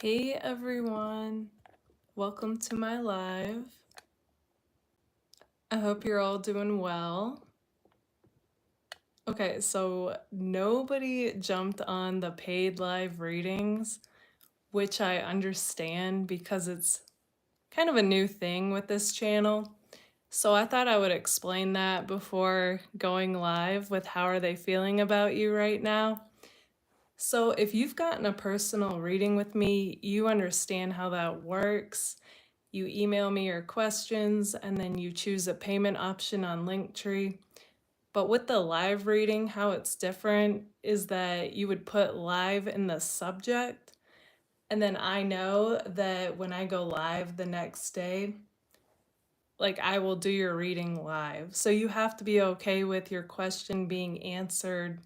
Hey everyone, welcome to my live. I hope you're all doing well. Okay, so nobody jumped on the paid live readings, which I understand because it's kind of a new thing with this channel. So I thought I would explain that before going live with how are they feeling about you right now. So if you've gotten a personal reading with me, you understand how that works. You email me your questions and then you choose a payment option on Linktree. But with the live reading, how it's different is that you would put live in the subject. And then I know that when I go live the next day, like I will do your reading live. So you have to be okay with your question being answered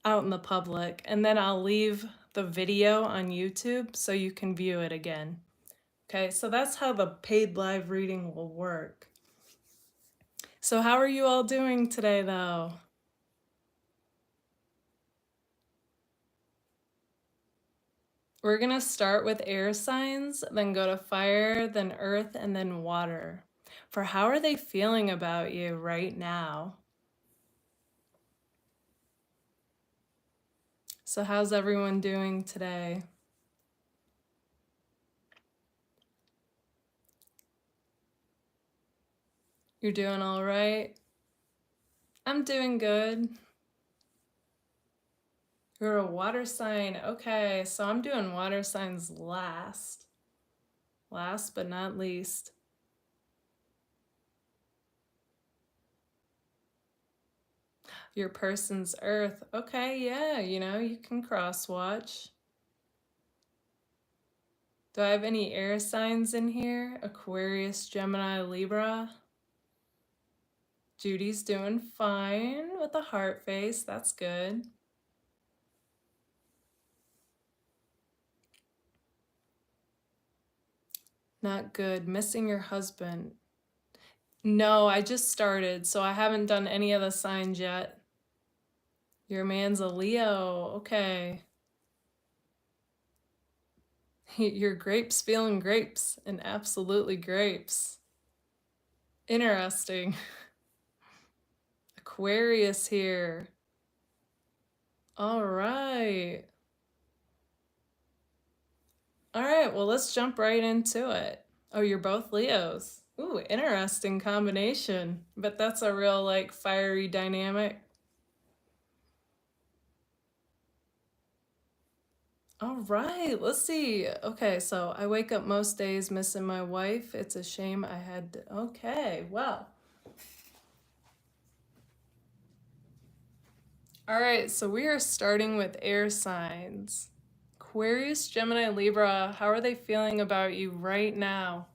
out in the public. And then I'll leave the video on YouTube so you can view it again. Okay, so that's how the paid live reading will work. So how are you all doing today though? We're gonna start with air signs, then go to fire, then earth, and then water. For how are they feeling about you right now? So how's everyone doing today? You're doing all right? I'm doing good. You're a water sign. Okay, so I'm doing water signs last. Last but not least. Your person's earth. Okay, yeah, you can cross watch. Do I have any air signs in here? Aquarius, Gemini, Libra. Judy's doing fine with a heart face. That's good. Not good. Missing your husband. No, I just started, so I haven't done any of the signs yet. Your man's a Leo. Okay. Your grapes feeling grapes and absolutely grapes. Interesting. Aquarius here. All right. All right, well, let's jump right into it. Oh, you're both Leos. Ooh, interesting combination. But that's a real, like, fiery dynamic. All right, let's see. Okay, so I wake up most days missing my wife. It's a shame I had to... Okay, well. All right, so we are starting with air signs. Aquarius, Gemini, Libra, how are they feeling about you right now?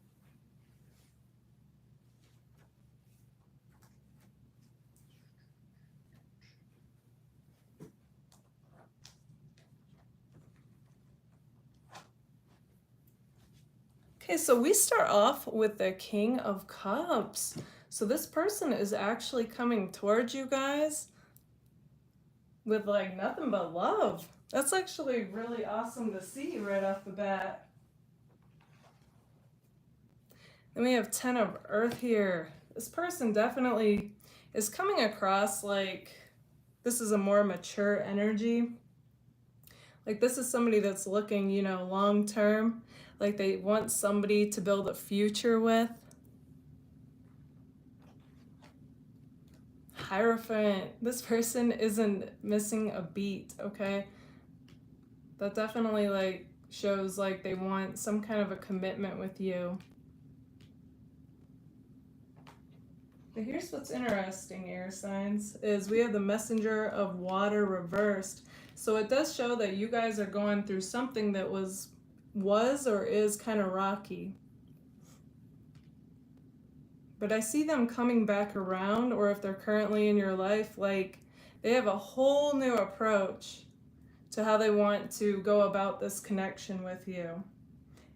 Okay, so we start off with the King of Cups. So this person is actually coming towards you guys with like nothing but love. That's actually really awesome to see right off the bat. Then we have 10 of Earth here. This person definitely is coming across like this is a more mature energy. Like this is somebody that's looking, long term. Like they want somebody to build a future with. Hierophant. This person isn't missing a beat, okay? That definitely like shows like they want some kind of a commitment with you. But here's what's interesting, air signs, is we have the Messenger of Water reversed. So it does show that you guys are going through something that was or is kind of rocky. But I see them coming back around, or if they're currently in your life, like they have a whole new approach to how they want to go about this connection with you.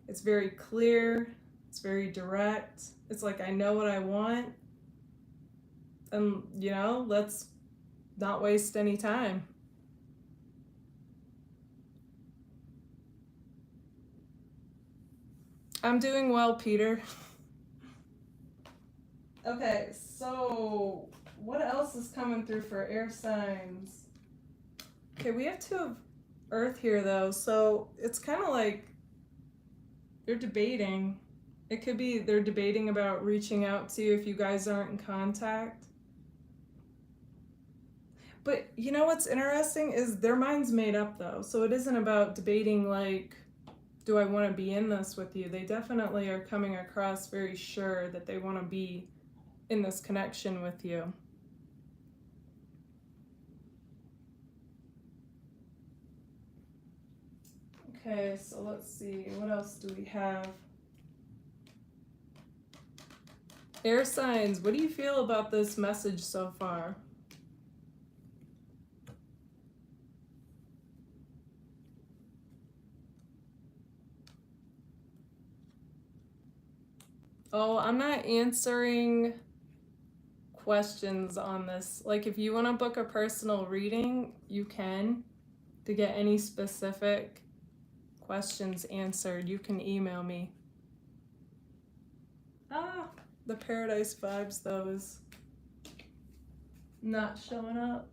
It's very clear, it's very direct. It's like, I know what I want, and let's not waste any time. I'm doing well, Peter. Okay, so what else is coming through for air signs? Okay, we have 2 of Earth here though, so it's kind of like they're debating. It could be they're debating about reaching out to you if you guys aren't in contact. But you know what's interesting is their mind's made up though, so it isn't about debating like, do I want to be in this with you? They definitely are coming across very sure that they want to be in this connection with you. Okay, so let's see, what else do we have? Air signs, what do you feel about this message so far? Oh, I'm not answering questions on this. Like, if you want to book a personal reading, you can. To get any specific questions answered, you can email me. The paradise vibes, though, is not showing up.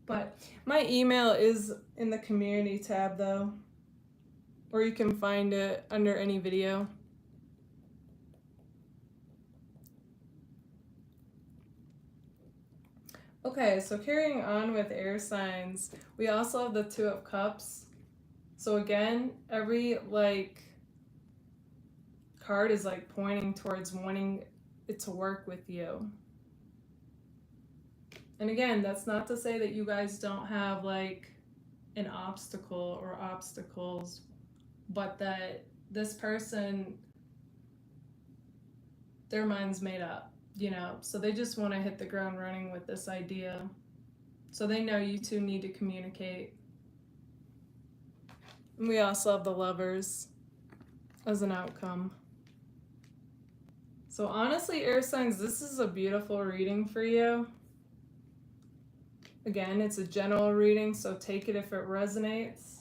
But my email is in the community tab, though, or you can find it under any video. Okay, so carrying on with air signs, we also have the 2 of Cups. So again, every card is pointing towards wanting it to work with you. And again, that's not to say that you guys don't have an obstacle or obstacles, but that this person, their mind's made up, so they just want to hit the ground running with this idea. So they know you two need to communicate. And we also have the Lovers as an outcome. So honestly, air signs, this is a beautiful reading for you. Again, it's a general reading, so take it if it resonates.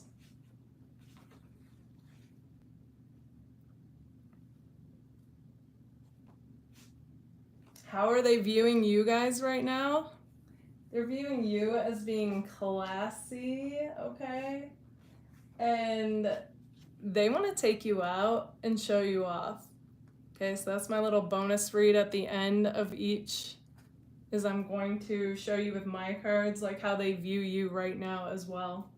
How are they viewing you guys right now? They're viewing you as being classy, okay? And they want to take you out and show you off. Okay, so that's my little bonus read at the end of each, is I'm going to show you with my cards how they view you right now as well.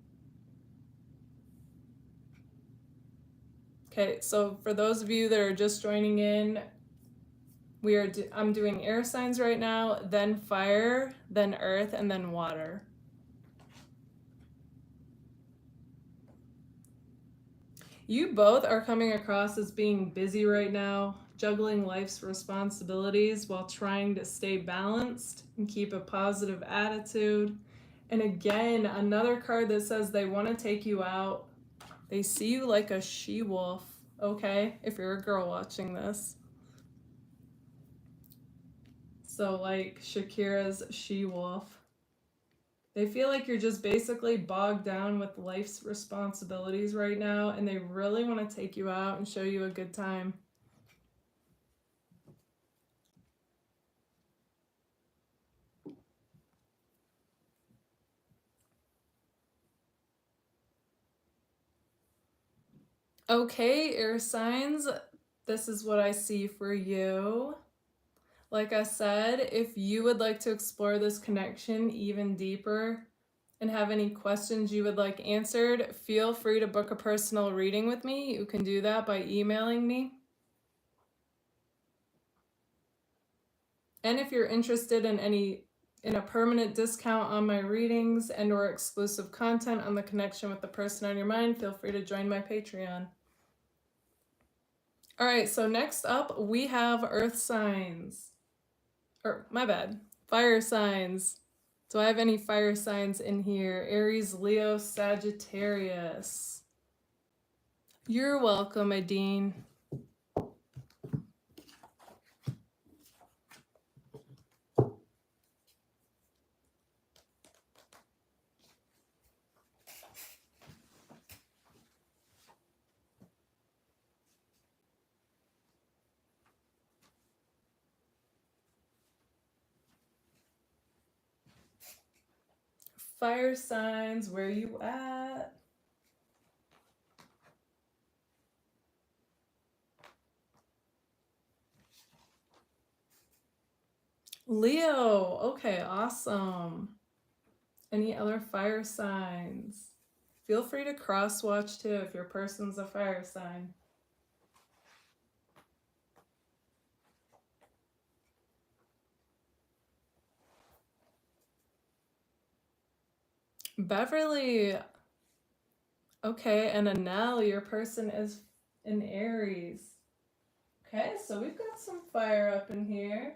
Okay, so for those of you that are just joining in, I'm doing air signs right now, then fire, then earth, and then water. You both are coming across as being busy right now, juggling life's responsibilities while trying to stay balanced and keep a positive attitude. And again, another card that says they want to take you out. They see you like a she-wolf, okay? If you're a girl watching this. So like Shakira's she-wolf. They feel like you're just basically bogged down with life's responsibilities right now, and they really want to take you out and show you a good time. Okay, air signs, this is what I see for you. Like I said, if you would like to explore this connection even deeper and have any questions you would like answered, feel free to book a personal reading with me. You can do that by emailing me. And if you're interested in a permanent discount on my readings and or exclusive content on the connection with the person on your mind, feel free to join my Patreon. All right, so next up we have earth signs. Fire signs. Do I have any fire signs in here? Aries, Leo, Sagittarius. You're welcome, Adine. Fire signs, where you at? Leo. Okay, awesome. Any other fire signs? Feel free to cross watch too if your person's a fire sign. Beverly. Okay, and Anel, your person is in Aries. Okay, so we've got some fire up in here.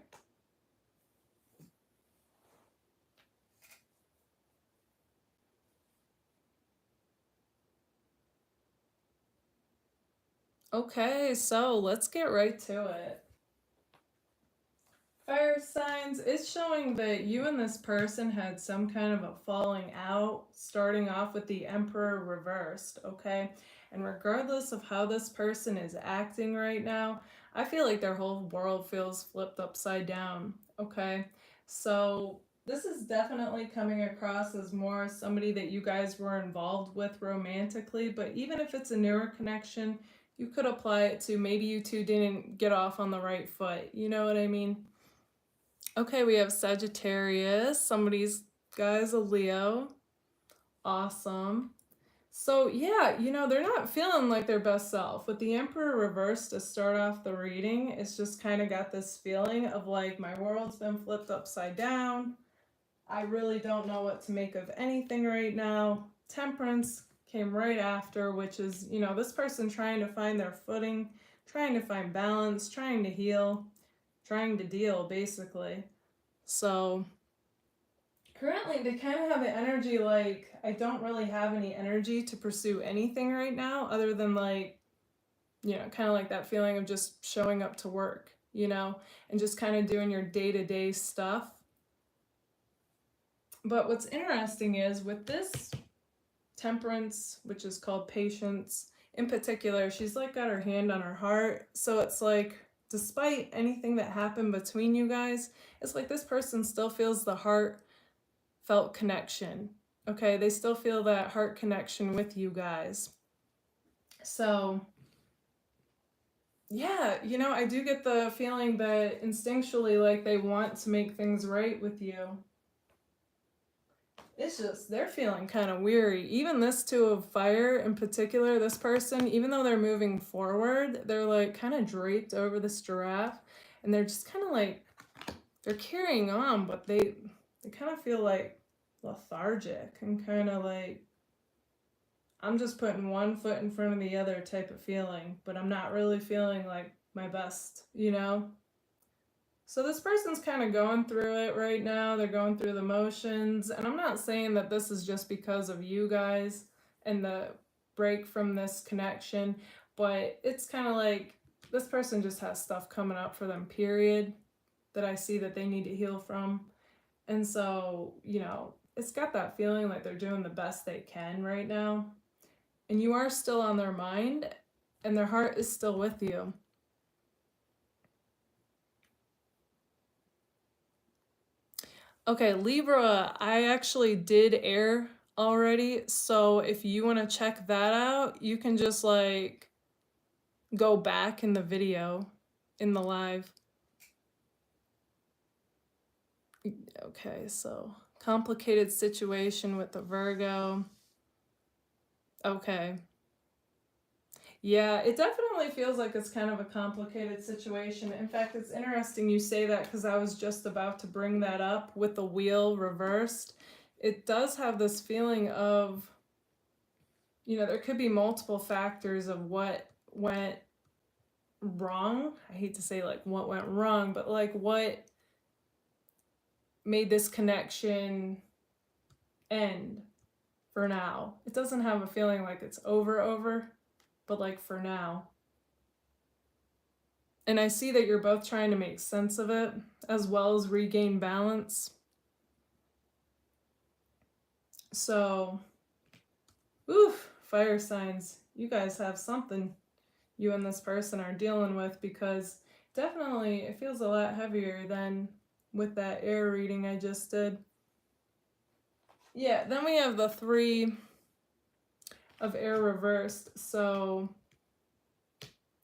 Okay, so let's get right to it. Fire signs, it's showing that you and this person had some kind of a falling out, starting off with the Emperor reversed, okay? And regardless of how this person is acting right now, I feel like their whole world feels flipped upside down, okay? So this is definitely coming across as more somebody that you guys were involved with romantically, but even if it's a newer connection, you could apply it to maybe you two didn't get off on the right foot, you know what I mean? Okay, we have Sagittarius. Somebody's guy's a Leo. Awesome. So yeah, they're not feeling like their best self. With the Emperor reversed to start off the reading, it's just kind of got this feeling of like my world's been flipped upside down. I really don't know what to make of anything right now. Temperance came right after, which is, this person trying to find their footing, trying to find balance, trying to heal, trying to deal, basically. So currently they kind of have the energy like I don't really have any energy to pursue anything right now other than like, kind of like that feeling of just showing up to work, and just kind of doing your day-to-day stuff. But what's interesting is with this temperance, which is called patience, in particular, she's like got her hand on her heart. So it's like, despite anything that happened between you guys, it's like this person still feels the heartfelt connection. Okay, they still feel that heart connection with you guys. So, yeah, I do get the feeling that instinctually, like, they want to make things right with you. It's just they're feeling kind of weary. Even this two of fire in particular, this person, even though they're moving forward, they're like kind of draped over this giraffe, and they're just kind of like they're carrying on, but they kind of feel like lethargic and kind of like I'm just putting one foot in front of the other type of feeling, but I'm not really feeling like my best, So this person's kind of going through it right now. They're going through the motions. And I'm not saying that this is just because of you guys and the break from this connection, but it's kind of like this person just has stuff coming up for them, period, that I see that they need to heal from. And so, it's got that feeling like they're doing the best they can right now. And you are still on their mind, and their heart is still with you. Okay, Libra, I actually did air already. So if you want to check that out, you can just like go back in the video in the live. Okay, so complicated situation with the Virgo. Okay. Yeah, it definitely feels like it's kind of a complicated situation. In fact, it's interesting you say that because I was just about to bring that up with the wheel reversed. It does have this feeling of, there could be multiple factors of what went wrong. I hate to say like what went wrong, but like what made this connection end for now. It doesn't have a feeling like it's over, but like for now. And I see that you're both trying to make sense of it as well as regain balance. So, oof, fire signs. You guys have something you and this person are dealing with, because definitely it feels a lot heavier than with that air reading I just did. Yeah, then we have the 3 of air reversed. So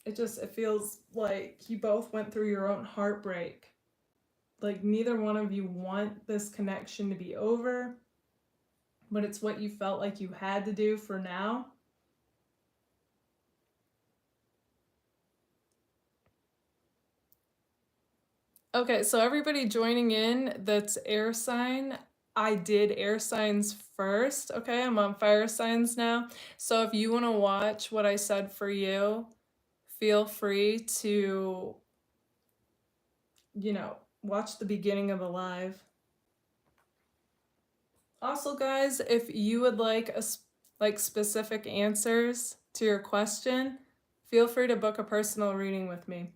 it feels like you both went through your own heartbreak. Like neither one of you want this connection to be over, but it's what you felt like you had to do for now. Okay, so everybody joining in that's air sign, I did air signs first. Okay, I'm on fire signs now. So if you want to watch what I said for you, feel free to, watch the beginning of the live. Also, guys, if you would like specific answers to your question, feel free to book a personal reading with me.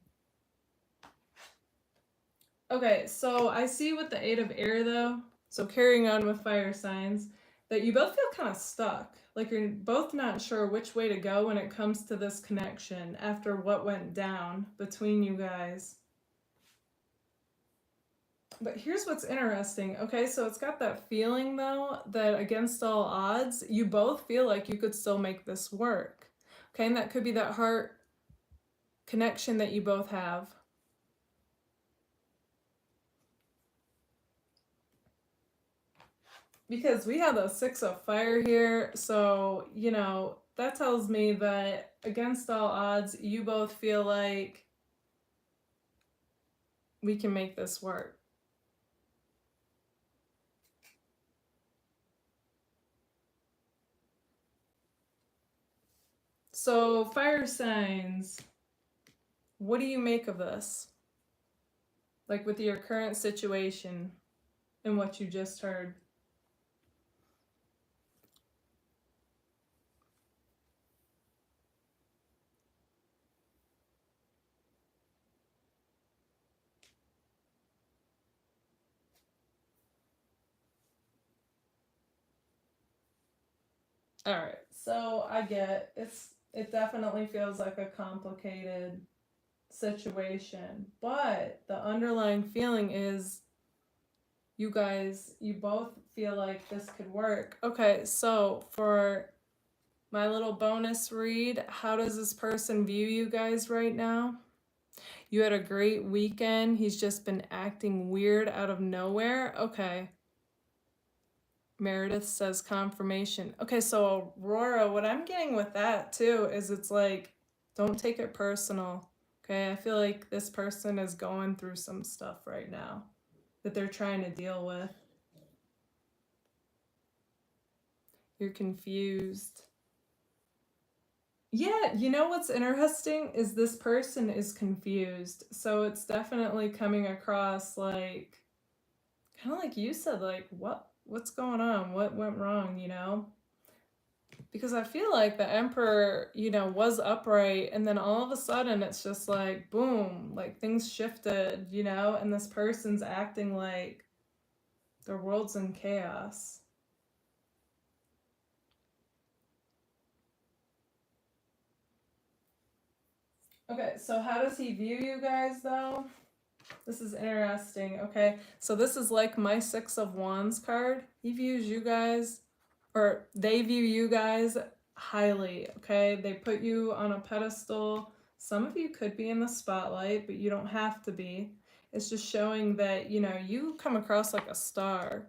Okay, so I see with the 8 of air though, so carrying on with fire signs, that you both feel kind of stuck. Like you're both not sure which way to go when it comes to this connection after what went down between you guys. But here's what's interesting. Okay, so it's got that feeling though that against all odds, you both feel like you could still make this work. Okay, and that could be that heart connection that you both have. Because we have the 6 of fire here, so, that tells me that against all odds, you both feel like we can make this work. So, fire signs, what do you make of this? Like with your current situation and what you just heard? All right, so I get it definitely feels like a complicated situation, but the underlying feeling is you both feel like this could work. Okay, so for my little bonus read, how does this person view you guys right now? You had a great weekend. He's just been acting weird out of nowhere. Okay. Meredith says confirmation. Okay, so Aurora, what I'm getting with that too is it's like, don't take it personal. Okay, I feel like this person is going through some stuff right now that they're trying to deal with. You're confused. Yeah, you know what's interesting is this person is confused. So it's definitely coming across like kind of like you said, like what's going on? What went wrong, Because I feel like the emperor, was upright and then all of a sudden it's just like boom, like things shifted, and this person's acting like their world's in chaos. Okay, so how does he view you guys though? This is interesting. Okay, so this is like my 6 of Wands card. He views you guys, or they view you guys highly. Okay, they put you on a pedestal. Some of you could be in the spotlight, but you don't have to be. It's just showing that, you come across like a star.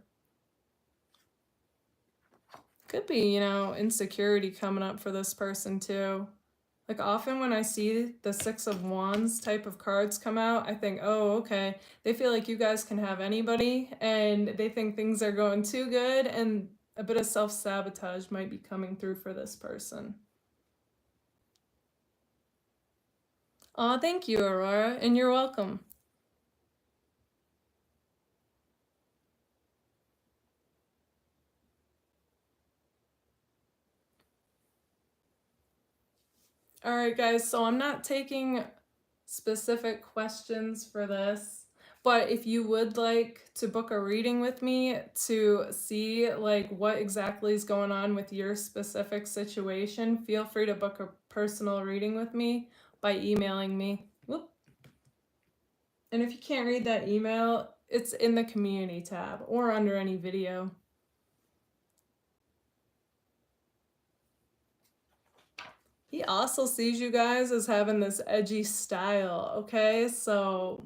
Could be, insecurity coming up for this person too. Like often when I see the 6 of Wands type of cards come out, I think, oh, okay, they feel like you guys can have anybody and they think things are going too good and a bit of self-sabotage might be coming through for this person. Aw, thank you, Aurora, and you're welcome. All right, guys, so I'm not taking specific questions for this, but if you would like to book a reading with me to see like what exactly is going on with your specific situation, feel free to book a personal reading with me by emailing me. Whoop. And if you can't read that email, it's in the community tab or under any video. He also sees you guys as having this edgy style, okay? So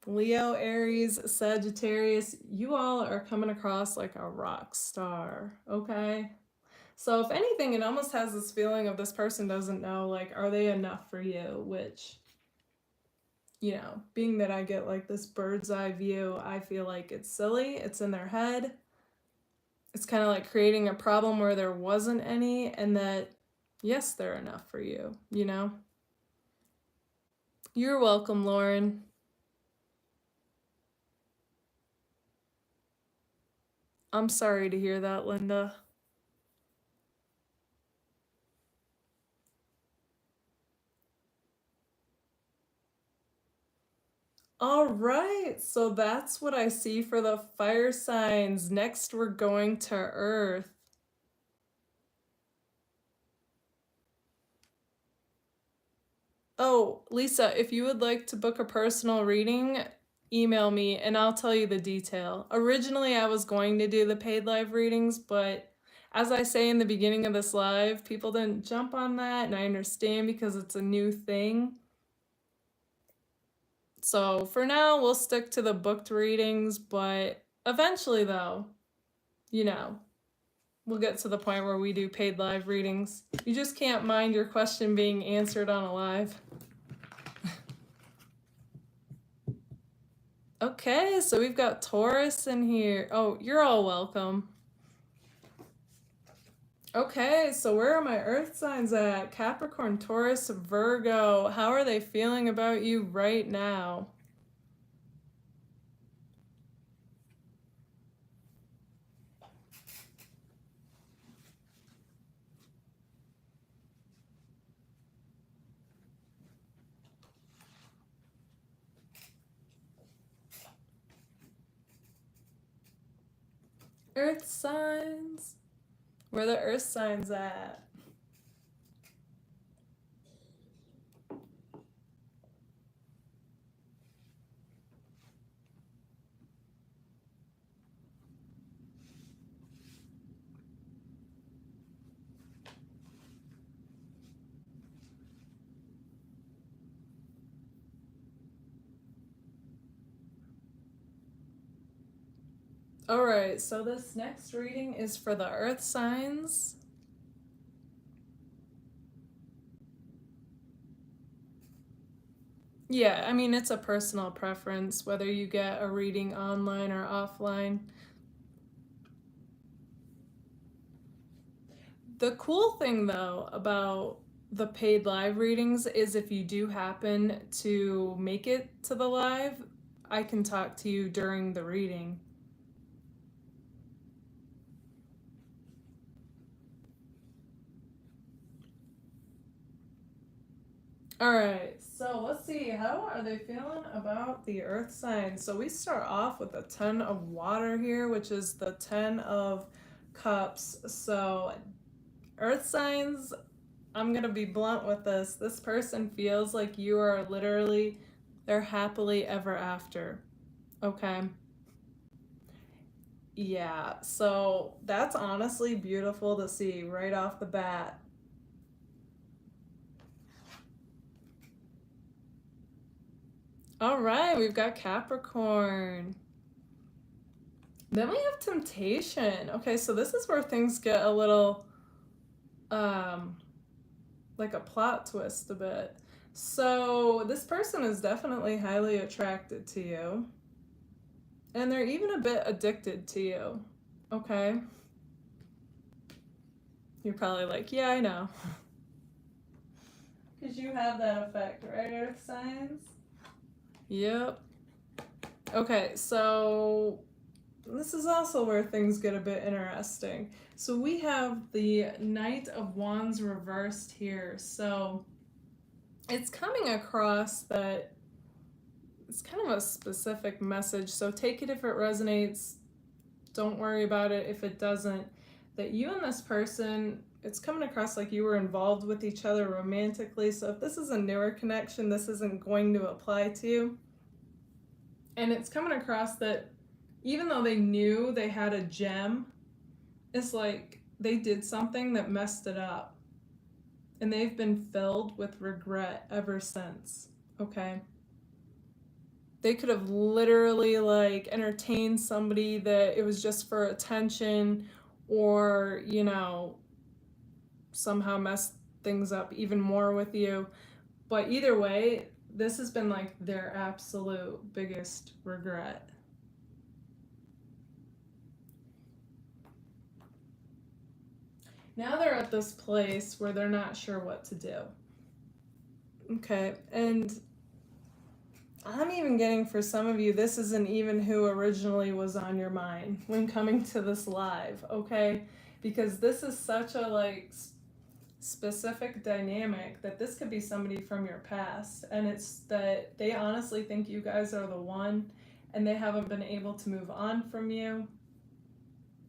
Leo, Aries, Sagittarius, you all are coming across like a rock star, okay? So if anything, it almost has this feeling of this person doesn't know, like, are they enough for you? Which, being that I get like this bird's eye view, I feel like it's silly. It's in their head. It's kind of like creating a problem where there wasn't any, and that, yes, they're enough for you? You're welcome, Lauren. I'm sorry to hear that, Linda. All right, so that's what I see for the fire signs. Next, we're going to Earth. Oh, Lisa, if you would like to book a personal reading, email me and I'll tell you the detail. Originally, I was going to do the paid live readings, but as I say in the beginning of this live, people didn't jump on that, and I understand because it's a new thing. So for now, we'll stick to the booked readings, but eventually, though, you know, we'll get to the point where we do paid live readings. You just can't mind your question being answered on a live. Okay, so we've got Taurus in here. Oh, you're all welcome. Okay, so where are my earth signs at? Capricorn, Taurus, Virgo. How are they feeling about you right now? Earth signs. Where are the earth signs at? Alright, so this next reading is for the earth signs. Yeah, I mean, it's a personal preference whether you get a reading online or offline. The cool thing, though, about the paid live readings is if you do happen to make it to the live, I can talk to you during the reading. Alright, so let's see, how are they feeling about the earth sign? So we start off with a 10 of water here, which is the 10 of cups. So earth signs, I'm gonna be blunt with this. This person feels like you are literally their happily ever after. Okay. Yeah, so that's honestly beautiful to see right off the bat. All right, we've got Capricorn. Then we have Temptation. Okay, so this is where things get a little like a plot twist a bit. So this person is definitely highly attracted to you. And they're even a bit addicted to you. Okay? You're probably like, yeah, I know. Because you have that effect, right, Earth signs? Yep. Okay, so this is also where things get a bit interesting. So we have the Knight of Wands reversed here. So it's coming across that it's kind of a specific message. So take it if it resonates. Don't worry about it if it doesn't. That you and this person, it's coming across like you were involved with each other romantically. So if this is a newer connection, this isn't going to apply to you. And it's coming across that even though they knew they had a gem, it's like they did something that messed it up. And they've been filled with regret ever since, okay? They could have literally like entertained somebody that it was just for attention, or, somehow messed things up even more with you. But either way, this has been like their absolute biggest regret. Now they're at this place where they're not sure what to do. Okay, and I'm even getting, for some of you, this isn't even who originally was on your mind when coming to this live, okay? Because this is such a like specific dynamic that this could be somebody from your past, and it's that they honestly think you guys are the one, and they haven't been able to move on from you,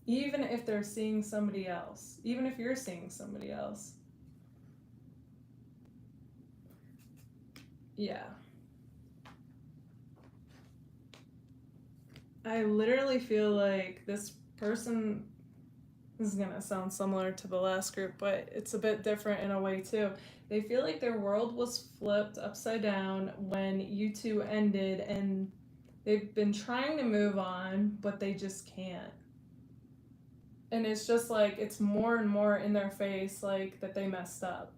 even if they're seeing somebody else, even if you're seeing somebody else. Yeah. I literally feel like this person, this is gonna sound similar to the last group, but it's a bit different in a way too. They feel like their world was flipped upside down when you two ended, and they've been trying to move on, but they just can't. And it's just like, it's more and more in their face, like that they messed up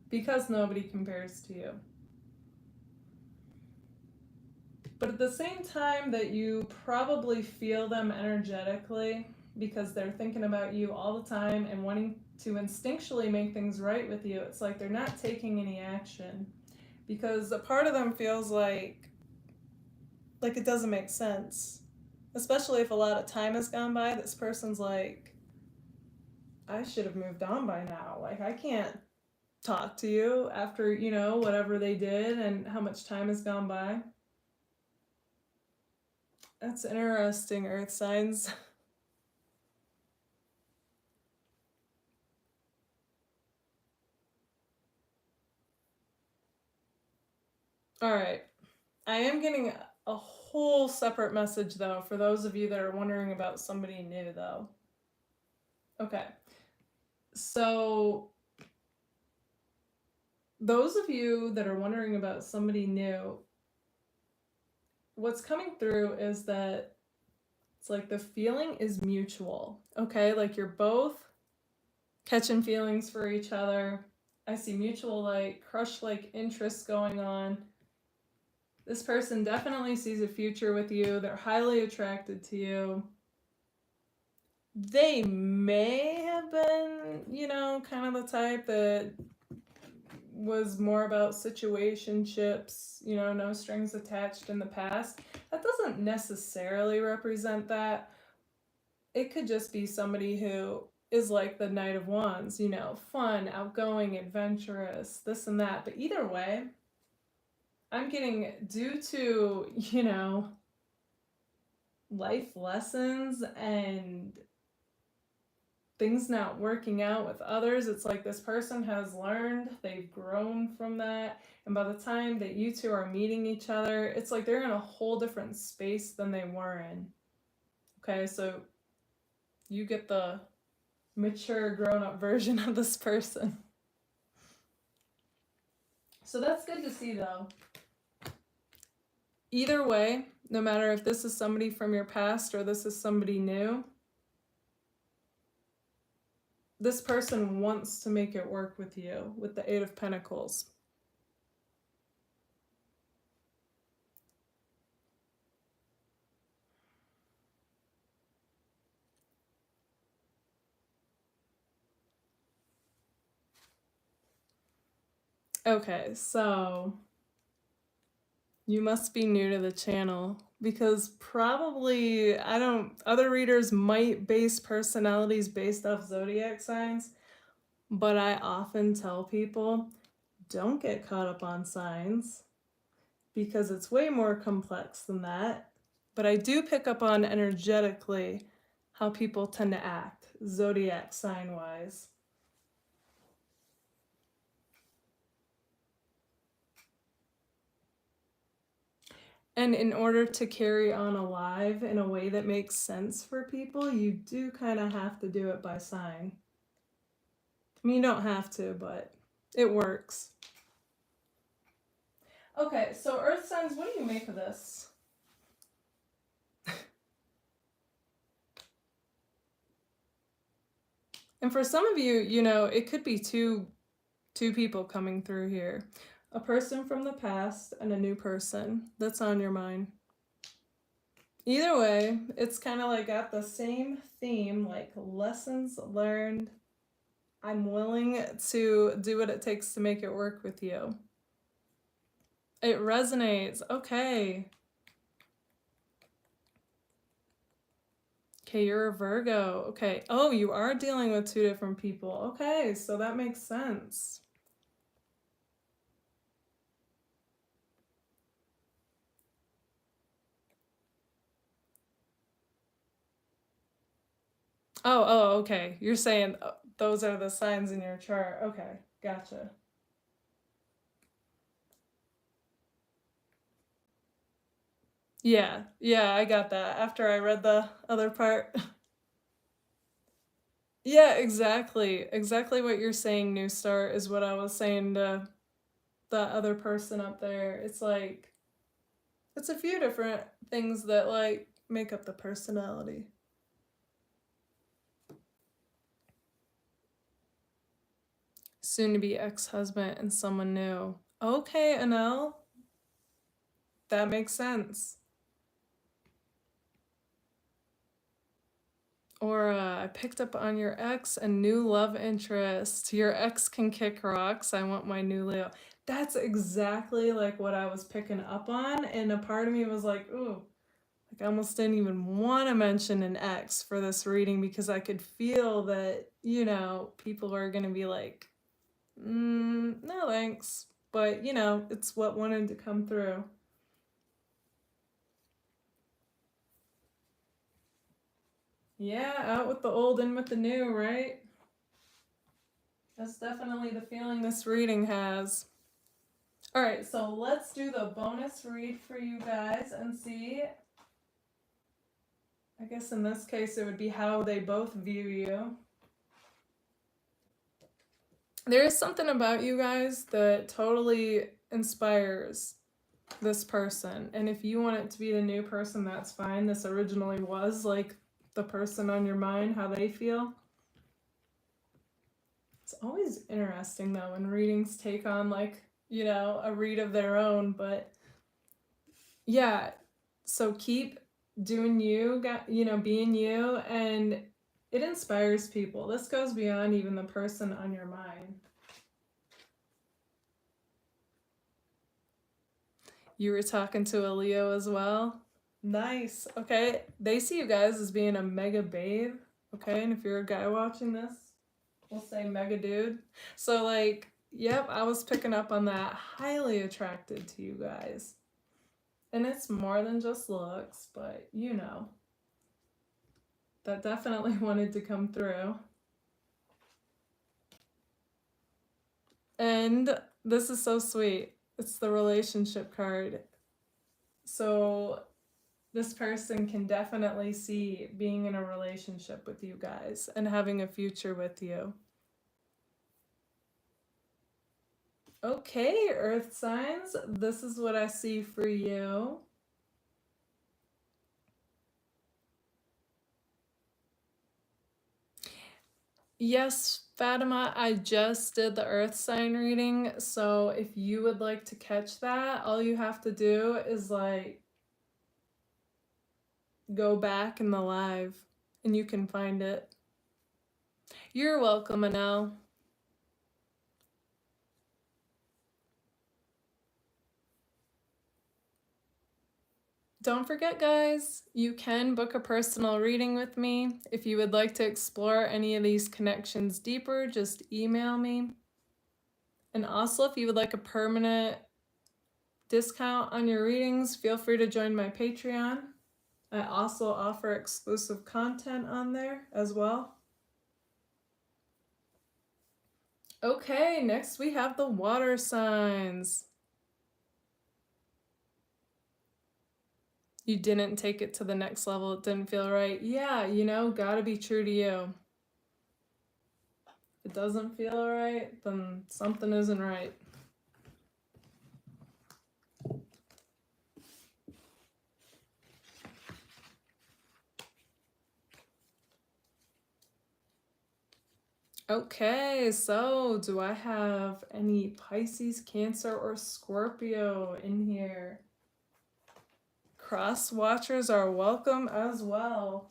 because nobody compares to you. But at the same time that you probably feel them energetically, because they're thinking about you all the time and wanting to instinctually make things right with you, it's like they're not taking any action, because a part of them feels like it doesn't make sense, especially if a lot of time has gone by. This person's like, I should have moved on by now. Like, I can't talk to you after, whatever they did and how much time has gone by. That's interesting, earth signs. All right. I am getting a whole separate message, though, for those of you that are wondering about somebody new, though. Okay. So, those of you that are wondering about somebody new, what's coming through is that it's like the feeling is mutual, okay? Like you're both catching feelings for each other. I see mutual, like, crush-like interests going on. This person definitely sees a future with you. They're highly attracted to you. They may have been, kind of the type that was more about situationships, no strings attached in the past. That doesn't necessarily represent that. It could just be somebody who is like the Knight of Wands, fun, outgoing, adventurous, this and that. But either way, I'm getting, due to, life lessons and things not working out with others, it's like this person has learned, they've grown from that, and by the time that you two are meeting each other, it's like they're in a whole different space than they were in. Okay, so you get the mature, grown-up version of this person. So that's good to see, though. Either way, no matter if this is somebody from your past or this is somebody new, this person wants to make it work with you, with the Eight of Pentacles. Okay, so you must be new to the channel, because probably, other readers might base personalities based off zodiac signs, but I often tell people, don't get caught up on signs, because it's way more complex than that. But I do pick up on energetically how people tend to act, zodiac sign wise. And in order to carry on a live in a way that makes sense for people, you do kind of have to do it by sign. I mean, you don't have to, but It works. Okay, so earth signs, what do you make of this? And for some of you, you know, it could be two people coming through here. A person from the past and a new person that's on your mind. Either way, it's kind of like got the same theme, like lessons learned. I'm willing to do what it takes to make it work with you. It resonates. Okay. Okay, you're a Virgo. Okay. Oh, you are dealing with two different people. Okay, so that makes sense. Oh, okay. You're saying those are the signs in your chart. Okay, gotcha. Yeah, I got that after I read the other part. Yeah, exactly. Exactly what you're saying, New Start, is what I was saying to the other person up there. It's like, it's a few different things that like make up the personality. Soon to be ex-husband and someone new. Okay, Anel, that makes sense. Or I picked up on your ex, a new love interest. Your ex can kick rocks. I want my new Leo. That's exactly like what I was picking up on. And a part of me was like, ooh, like I almost didn't even want to mention an ex for this reading because I could feel that, you know, people are going to be like, no thanks. But, you know, it's what wanted to come through. Yeah, out with the old, in with the new, right? That's definitely the feeling this reading has. All right, so let's do the bonus read for you guys and see. I guess in this case, it would be how they both view you. There is something about you guys that totally inspires this person. And if you want it to be the new person, that's fine. This originally was like the person on your mind, how they feel. It's always interesting though when readings take on like, you know, a read of their own. But yeah, so keep doing you, you know, being you, and it inspires people. This goes beyond even the person on your mind. You were talking to a Leo as well? Nice. Okay. They see you guys as being a mega babe. Okay. And if you're a guy watching this, we'll say mega dude. So, like, yep, I was picking up on that. Highly attracted to you guys. And it's more than just looks, but you know, that definitely wanted to come through. And this is so sweet. It's the relationship card. So this person can definitely see being in a relationship with you guys and having a future with you. Okay, earth signs, this is what I see for you. Yes, Fatima, I just did the earth sign reading. So if you would like to catch that, all you have to do is like go back in the live and you can find it. You're welcome, Anel. Don't forget, guys, you can book a personal reading with me. If you would like to explore any of these connections deeper, just email me. And also, if you would like a permanent discount on your readings, feel free to join my Patreon. I also offer exclusive content on there as well. Okay, next we have the water signs. You didn't take it to the next level. It didn't feel right. Yeah, you know, gotta be true to you. it doesn't feel right, then something isn't right. Okay, so do I have any Pisces, Cancer, or Scorpio in here? Cross watchers are welcome as well.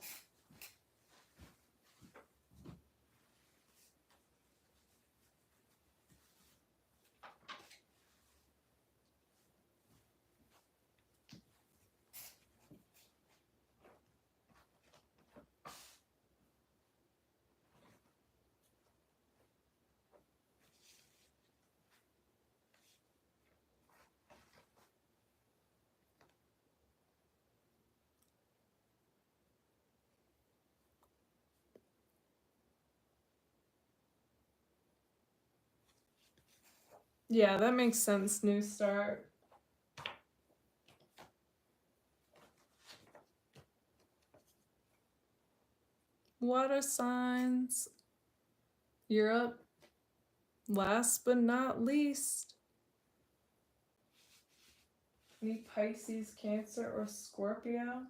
Yeah, that makes sense. New start. Water signs. Europe. Last but not least. Any Pisces, Cancer, or Scorpio?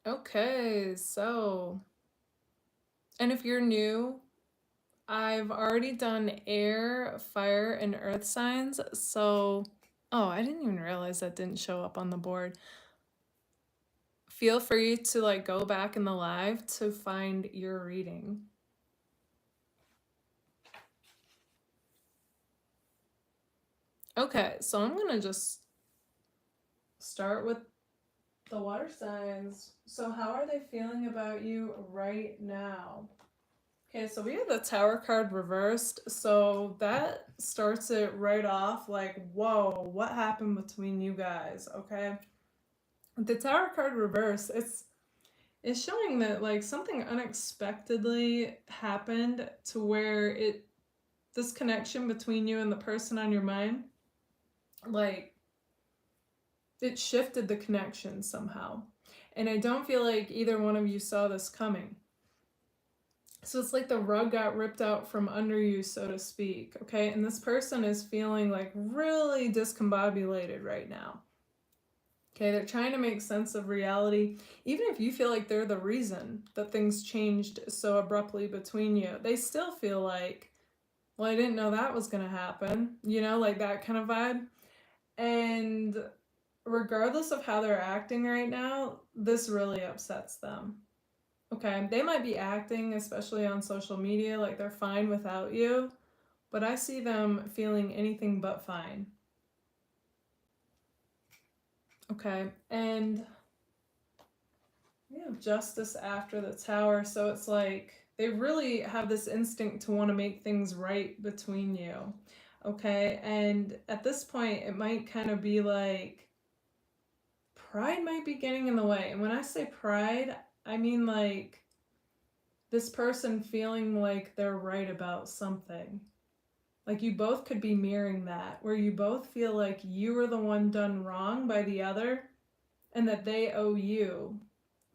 Okay, so, and if you're new, I've already done air, fire, and earth signs. So, oh, I didn't even realize that didn't show up on the board. Feel free to like go back in the live to find your reading. Okay, so I'm gonna just start with the water signs. So, how are they feeling about you right now? Okay, so we have the Tower card reversed, so that starts it right off like, whoa, what happened between you guys, okay? The Tower card reversed, it's showing that like something unexpectedly happened to where this connection between you and the person on your mind, like it shifted the connection somehow. And I don't feel like either one of you saw this coming. So it's like the rug got ripped out from under you, so to speak, okay? And this person is feeling like really discombobulated right now. Okay, they're trying to make sense of reality. Even if you feel like they're the reason that things changed so abruptly between you, they still feel like, well, I didn't know that was going to happen, you know, like that kind of vibe. And regardless of how they're acting right now, this really upsets them. Okay, they might be acting, especially on social media, like they're fine without you, but I see them feeling anything but fine. Okay, and we have justice after the tower, so it's like they really have this instinct to want to make things right between you. Okay, and at this point, it might kind of be like pride might be getting in the way. And when I say pride, I mean like this person feeling like they're right about something. Like you both could be mirroring that, where you both feel like you were the one done wrong by the other and that they owe you.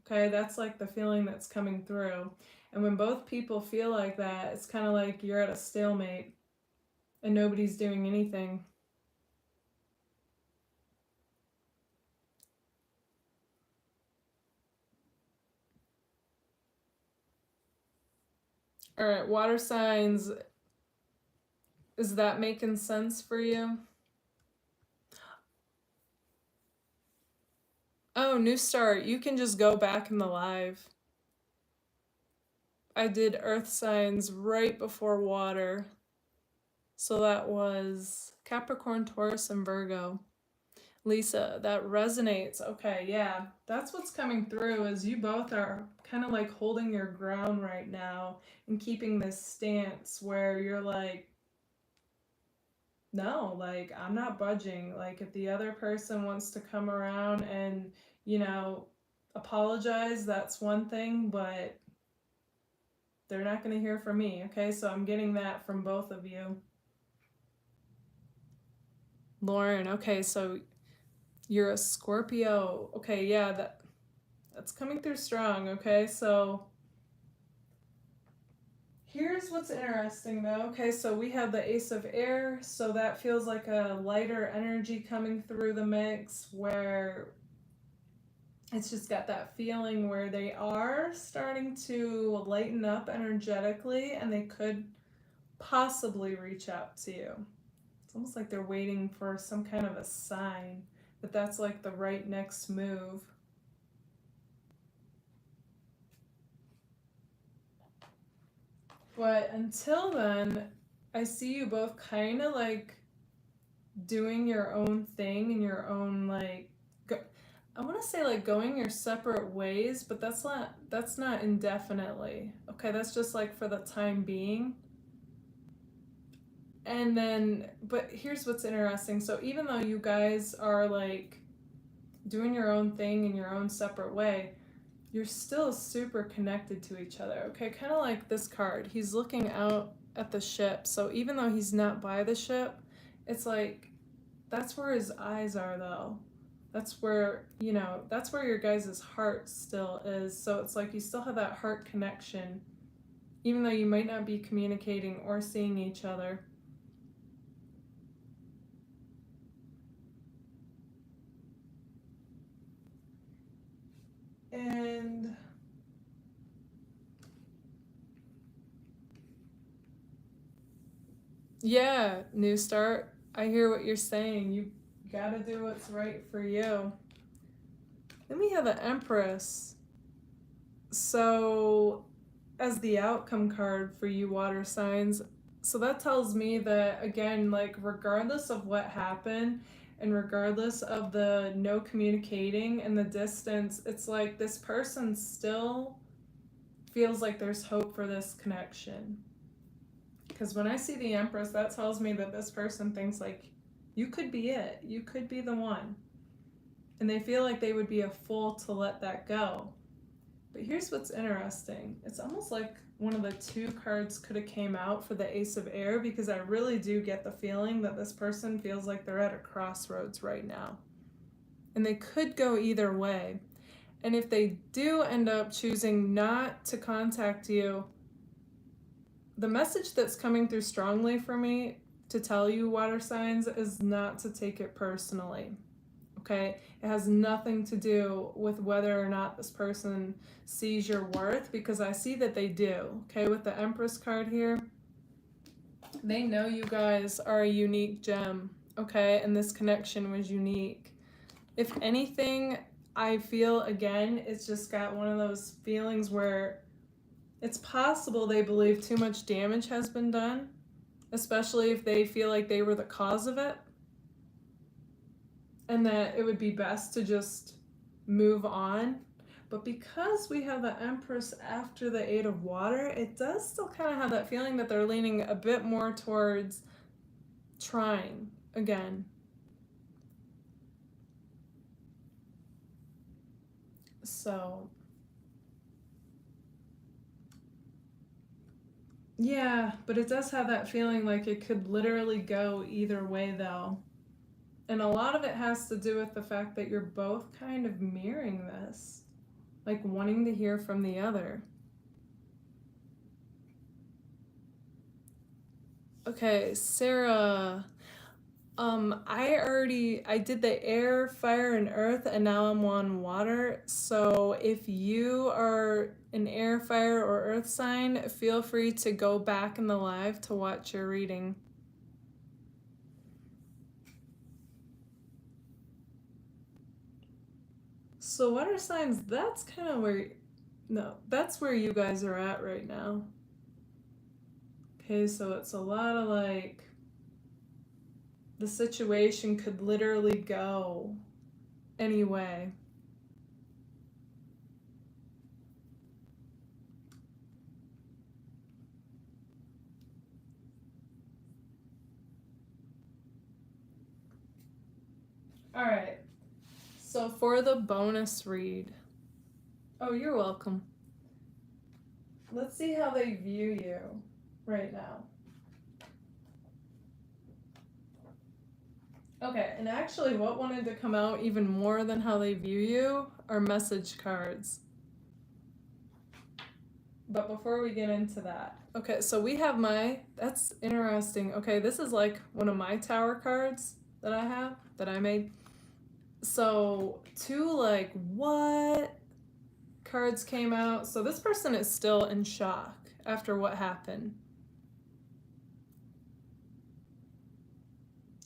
Okay, that's like the feeling that's coming through. And when both people feel like that, it's kind of like you're at a stalemate and nobody's doing anything. All right, water signs, is that making sense for you? Oh, new start. You can just go back in the live. I did earth signs right before water. So that was Capricorn, Taurus, and Virgo. Lisa, that resonates. Okay, yeah. That's what's coming through is you both are kind of like holding your ground right now and keeping this stance where you're like, no, like, I'm not budging. Like, if the other person wants to come around and, you know, apologize, that's one thing, but they're not going to hear from me, okay? So I'm getting that from both of you. Lauren, okay, so you're a Scorpio. Okay, yeah, that's coming through strong, okay? So here's what's interesting though. Okay, so we have the Ace of Air, so that feels like a lighter energy coming through the mix where it's just got that feeling where they are starting to lighten up energetically and they could possibly reach out to you. It's almost like they're waiting for some kind of a sign that that's like the right next move. But until then, I see you both kind of like doing your own thing and your own like I want to say like going your separate ways, but that's not indefinitely. Okay, that's just like for the time being. And then but here's what's interesting. So even though you guys are like doing your own thing in your own separate way, you're still super connected to each other. Okay, kind of like this card. He's looking out at the ship. So even though he's not by the ship, it's like that's where his eyes are though. That's where, you know, that's where your guys' heart still is. So it's like you still have that heart connection, even though you might not be communicating or seeing each other. And yeah, new start. I hear what you're saying. You gotta do what's right for you. Then we have the Empress. So, as the outcome card for you water signs, so that tells me that, again, like, regardless of what happened and regardless of the no communicating and the distance, it's like this person still feels like there's hope for this connection. Because when I see the Empress, that tells me that this person thinks like you could be it, you could be the one. And they feel like they would be a fool to let that go. But here's what's interesting. It's almost like one of the two cards could have came out for the Ace of Air, because I really do get the feeling that this person feels like they're at a crossroads right now. And they could go either way. And if they do end up choosing not to contact you, the message that's coming through strongly for me to tell you, water signs, is not to take it personally. Okay, it has nothing to do with whether or not this person sees your worth, because I see that they do. Okay, with the Empress card here, they know you guys are a unique gem. Okay, and this connection was unique. If anything, I feel, again, it's just got one of those feelings where it's possible they believe too much damage has been done, especially if they feel like they were the cause of it, and that it would be best to just move on. But because we have the Empress after the Eight of Water, it does still kind of have that feeling that they're leaning a bit more towards trying again. So, yeah, but it does have that feeling like it could literally go either way though. And a lot of it has to do with the fact that you're both kind of mirroring this, like wanting to hear from the other. Okay, Sarah, I did the air, fire, and earth, and now I'm on water. So if you are an air, fire, or earth sign, feel free to go back in the live to watch your reading. So water signs, that's kind of where, no, that's where you guys are at right now. Okay, so it's a lot of like, the situation could literally go anyway. All right. So for the bonus read, oh, you're welcome. Let's see how they view you right now. Okay, and actually what wanted to come out even more than how they view you are message cards. But before we get into that, okay, so we have that's interesting. Okay, this is like one of my tower cards that I have, that I made. So two like, what cards came out. So this person is still in shock after what happened.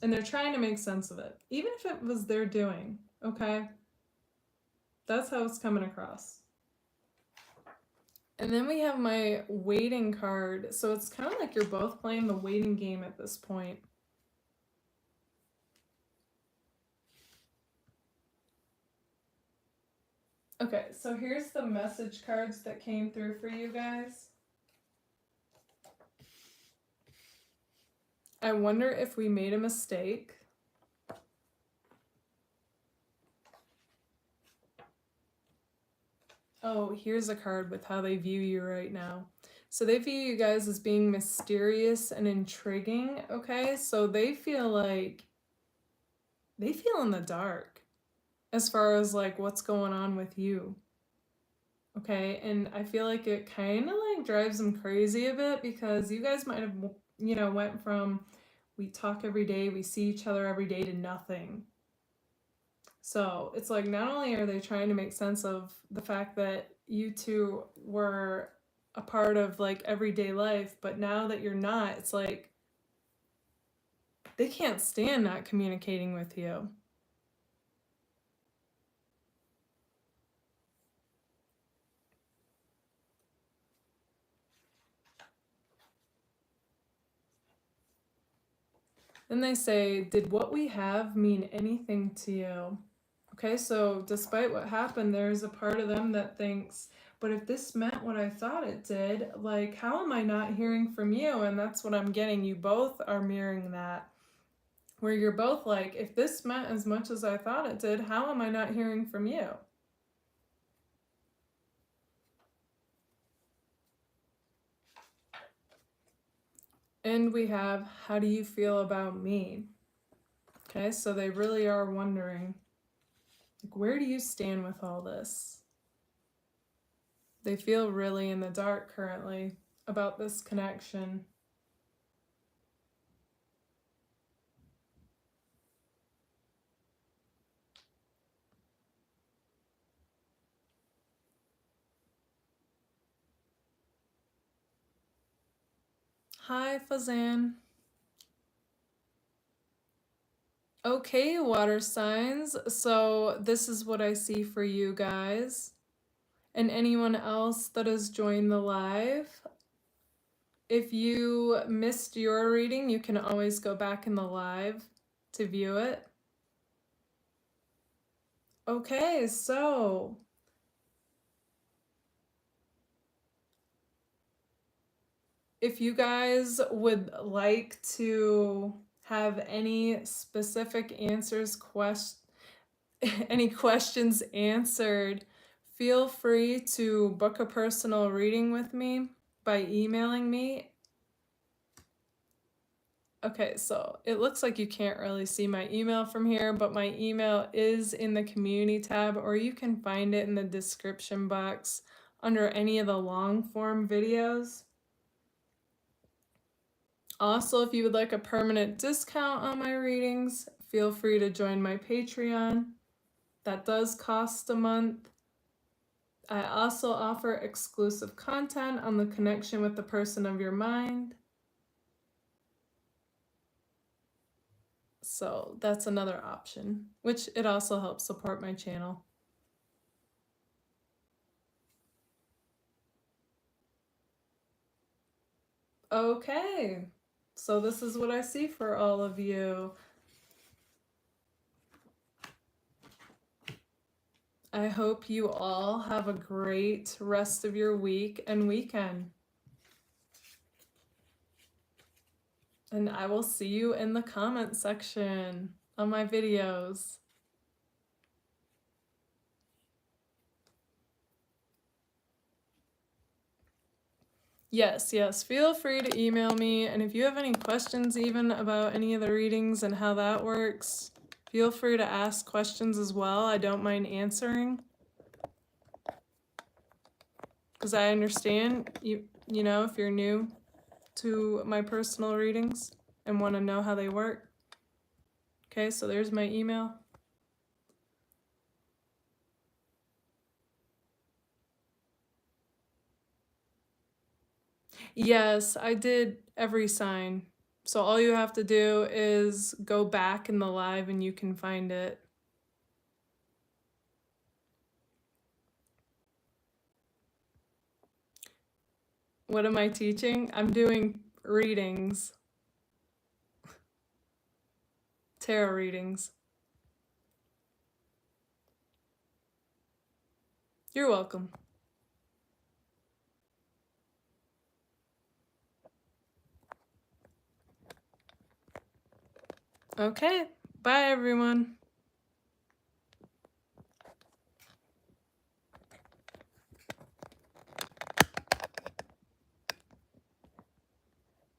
And they're trying to make sense of it, even if it was their doing, okay? That's how it's coming across. And then we have my waiting card. So it's kind of like you're both playing the waiting game at this point. Okay, so here's the message cards that came through for you guys. I wonder if we made a mistake. Oh, here's a card with how they view you right now. So they view you guys as being mysterious and intriguing, okay? So they feel in the dark as far as like what's going on with you. Okay, and I feel like it kind of like drives them crazy a bit because you guys might have, went from we talk every day, we see each other every day to nothing. So it's like not only are they trying to make sense of the fact that you two were a part of like everyday life, but now that you're not, it's like they can't stand not communicating with you. Then they say, did what we have mean anything to you? Okay, so despite what happened, there's a part of them that thinks, but if this meant what I thought it did, like, how am I not hearing from you? And that's what I'm getting. You both are mirroring that, where you're both like, if this meant as much as I thought it did, how am I not hearing from you? And we have, how do you feel about me? Okay, so they really are wondering, like, where do you stand with all this? They feel really in the dark currently about this connection. Hi, Fazan. Okay, water signs. So this is what I see for you guys. And anyone else that has joined the live. If you missed your reading, you can always go back in the live to view it. Okay, so if you guys would like to have any specific answers, any questions answered, feel free to book a personal reading with me by emailing me. Okay, so it looks like you can't really see my email from here, but my email is in the community tab, or you can find it in the description box under any of the long form videos. Also, if you would like a permanent discount on my readings, feel free to join my Patreon. That does cost a month. I also offer exclusive content on the connection with the person of your mind. So that's another option, which it also helps support my channel. Okay, so this is what I see for all of you. I hope you all have a great rest of your week and weekend. And I will see you in the comment section on my videos. Yes, yes. Feel free to email me. And if you have any questions, even about any of the readings and how that works, feel free to ask questions as well. I don't mind answering. Because I understand, you know, if you're new to my personal readings and want to know how they work. Okay, so there's my email. Yes, I did every sign. So all you have to do is go back in the live and you can find it. What am I teaching? I'm doing readings, tarot readings. You're welcome. Okay, bye everyone.